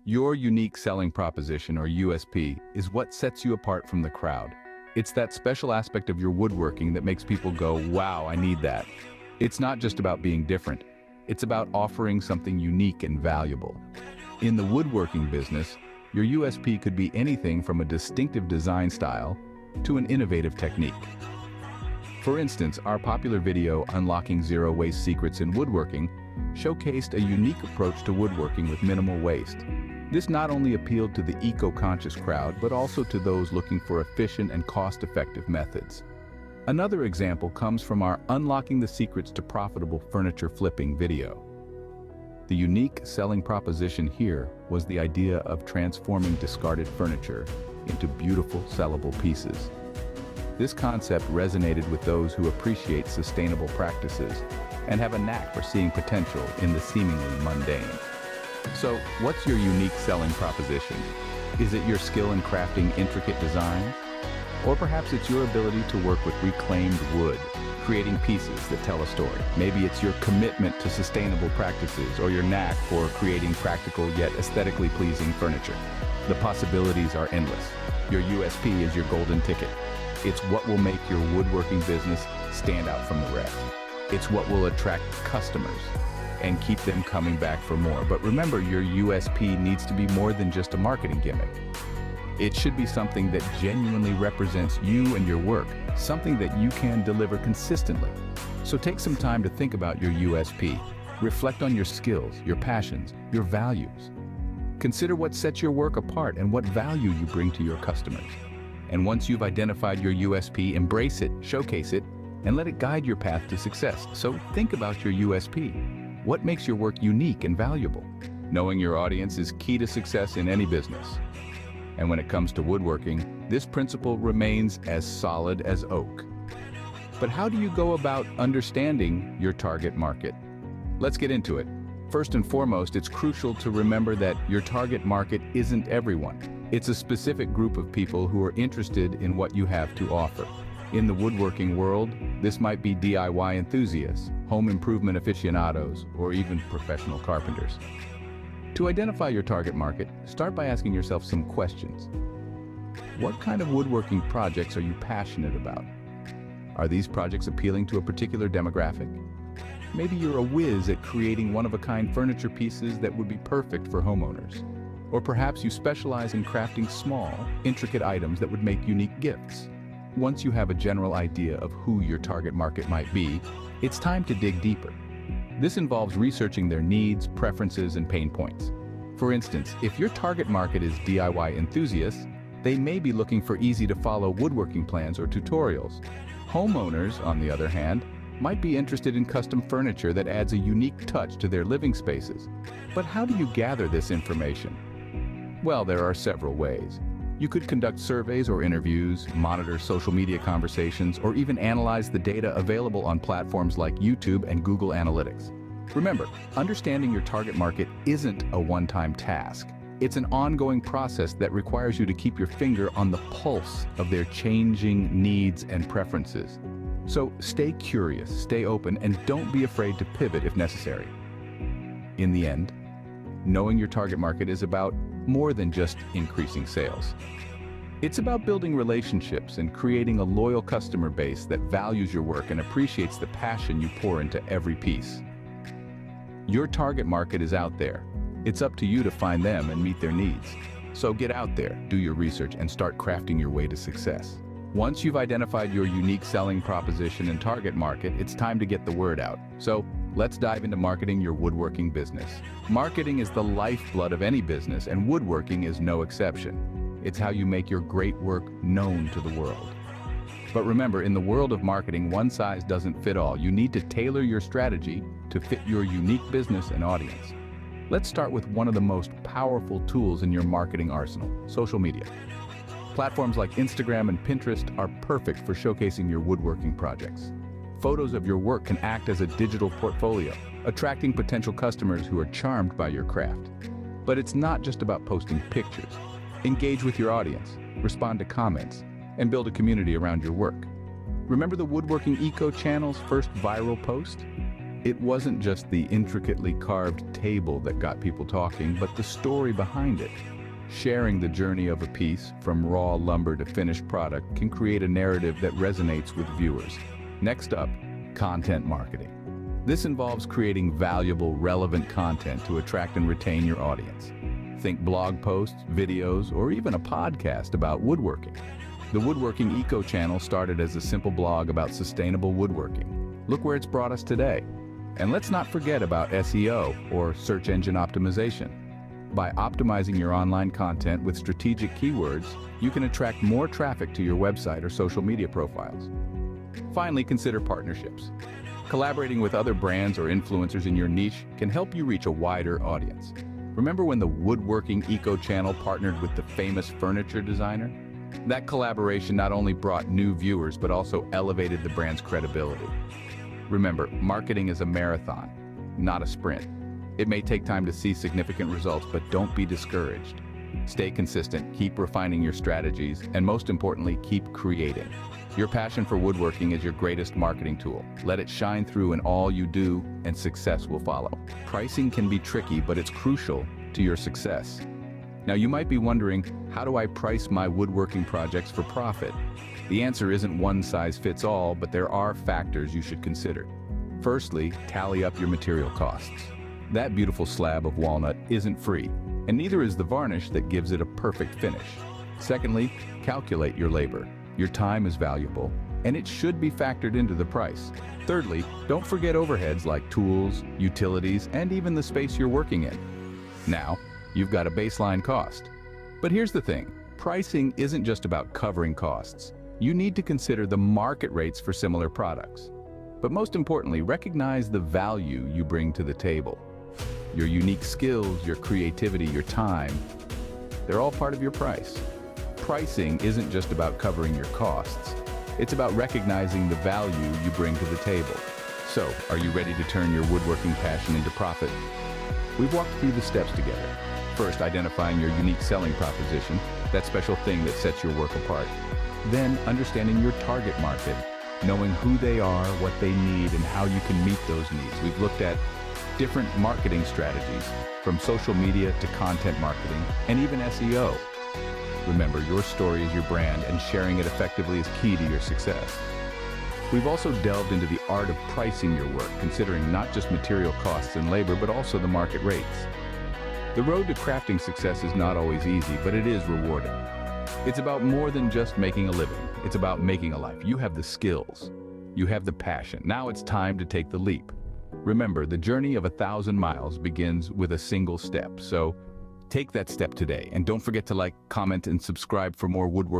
Your unique selling proposition, or USP, is what sets you apart from the crowd. It's that special aspect of your woodworking that makes people go, wow, I need that. It's not just about being different. It's about offering something unique and valuable. In the woodworking business, your USP could be anything from a distinctive design style to an innovative technique. For instance, our popular video, Unlocking Zero Waste Secrets in Woodworking, showcased a unique approach to woodworking with minimal waste. This not only appealed to the eco-conscious crowd, but also to those looking for efficient and cost-effective methods. Another example comes from our Unlocking the Secrets to Profitable Furniture Flipping video. The unique selling proposition here was the idea of transforming discarded furniture into beautiful, sellable pieces. This concept resonated with those who appreciate sustainable practices and have a knack for seeing potential in the seemingly mundane. So, what's your unique selling proposition? Is it your skill in crafting intricate designs? Or perhaps it's your ability to work with reclaimed wood, creating pieces that tell a story. Maybe it's your commitment to sustainable practices or your knack for creating practical yet aesthetically pleasing furniture. The possibilities are endless. Your USP is your golden ticket. It's what will make your woodworking business stand out from the rest. It's what will attract customers and keep them coming back for more. But remember, your USP needs to be more than just a marketing gimmick. It should be something that genuinely represents you and your work, something that you can deliver consistently. So take some time to think about your USP. Reflect on your skills, your passions, your values. Consider what sets your work apart and what value you bring to your customers. And once you've identified your USP, embrace it, showcase it, and let it guide your path to success. So think about your USP. What makes your work unique and valuable? Knowing your audience is key to success in any business. And when it comes to woodworking, this principle remains as solid as oak. But how do you go about understanding your target market? Let's get into it. First and foremost, it's crucial to remember that your target market isn't everyone. It's a specific group of people who are interested in what you have to offer. In the woodworking world, this might be DIY enthusiasts, home improvement aficionados, or even professional carpenters. To identify your target market, start by asking yourself some questions. What kind of woodworking projects are you passionate about? Are these projects appealing to a particular demographic? Maybe you're a whiz at creating one-of-a-kind furniture pieces that would be perfect for homeowners. Or perhaps you specialize in crafting small, intricate items that would make unique gifts. Once you have a general idea of who your target market might be, it's time to dig deeper. This involves researching their needs, preferences, and pain points. For instance, if your target market is DIY enthusiasts, they may be looking for easy-to-follow woodworking plans or tutorials. Homeowners, on the other hand, might be interested in custom furniture that adds a unique touch to their living spaces. But how do you gather this information? Well, there are several ways. You could conduct surveys or interviews, monitor social media conversations, or even analyze the data available on platforms like YouTube and Google Analytics. Remember, understanding your target market isn't a one-time task. It's an ongoing process that requires you to keep your finger on the pulse of their changing needs and preferences. So stay curious, stay open, and don't be afraid to pivot if necessary. In the end, knowing your target market is about more than just increasing sales. It's about building relationships and creating a loyal customer base that values your work and appreciates the passion you pour into every piece. Your target market is out there. It's up to you to find them and meet their needs. So get out there, do your research, and start crafting your way to success. Once you've identified your unique selling proposition and target market, it's time to get the word out. So let's dive into marketing your woodworking business. Marketing is the lifeblood of any business, and woodworking is no exception. It's how you make your great work known to the world. But remember, in the world of marketing, one size doesn't fit all. You need to tailor your strategy to fit your unique business and audience. Let's start with one of the most powerful tools in your marketing arsenal: social media. Platforms like Instagram and Pinterest are perfect for showcasing your woodworking projects. Photos of your work can act as a digital portfolio, attracting potential customers who are charmed by your craft. But it's not just about posting pictures. Engage with your audience, respond to comments, and build a community around your work. Remember the Woodworking Eco channel's first viral post? It wasn't just the intricately carved table that got people talking, but the story behind it. Sharing the journey of a piece, from raw lumber to finished product, can create a narrative that resonates with viewers. Next up, content marketing. This involves creating valuable, relevant content to attract and retain your audience. Think blog posts, videos, or even a podcast about woodworking. The Woodworking Eco channel started as a simple blog about sustainable woodworking. Look where it's brought us today. And let's not forget about SEO, or search engine optimization. By optimizing your online content with strategic keywords, you can attract more traffic to your website or social media profiles. Finally, consider partnerships. Collaborating with other brands or influencers in your niche can help you reach a wider audience. Remember when the Woodworking Eco channel partnered with the famous furniture designer? That collaboration not only brought new viewers, but also elevated the brand's credibility. Remember, marketing is a marathon, not a sprint. It may take time to see significant results, but don't be discouraged. Stay consistent, keep refining your strategies, and most importantly, keep creating. Your passion for woodworking is your greatest marketing tool. Let it shine through in all you do, and success will follow. Pricing can be tricky, but it's crucial to your success. Now, you might be wondering, how do I price my woodworking projects for profit? The answer isn't one size fits all, but there are factors you should consider. Firstly, tally up your material costs. That beautiful slab of walnut isn't free, and neither is the varnish that gives it a perfect finish. Secondly, calculate your labor. Your time is valuable, and it should be factored into the price. Thirdly, don't forget overheads like tools, utilities, and even the space you're working in. Now, you've got a baseline cost. But here's the thing, pricing isn't just about covering costs. You need to consider the market rates for similar products. But most importantly, recognize the value you bring to the table. Your unique skills, your creativity, your time, they're all part of your price. Pricing isn't just about covering your costs. It's about recognizing the value you bring to the table. So, are you ready to turn your woodworking passion into profit? We've walked through the steps together. First, identifying your unique selling proposition, that special thing that sets your work apart. Then, understanding your target market, knowing who they are, what they need, and how you can meet those needs. We've looked at different marketing strategies, from social media to content marketing, and even SEO. Remember, your story is your brand, and sharing it effectively is key to your success. We've also delved into the art of pricing your work, considering not just material costs and labor, but also the market rates. The road to crafting success is not always easy, but it is rewarding. It's about more than just making a living. It's about making a life. You have the skills. You have the passion. Now it's time to take the leap. Remember, the journey of 1,000 miles begins with a single step. So take that step today. And don't forget to like, comment, and subscribe for more woodworking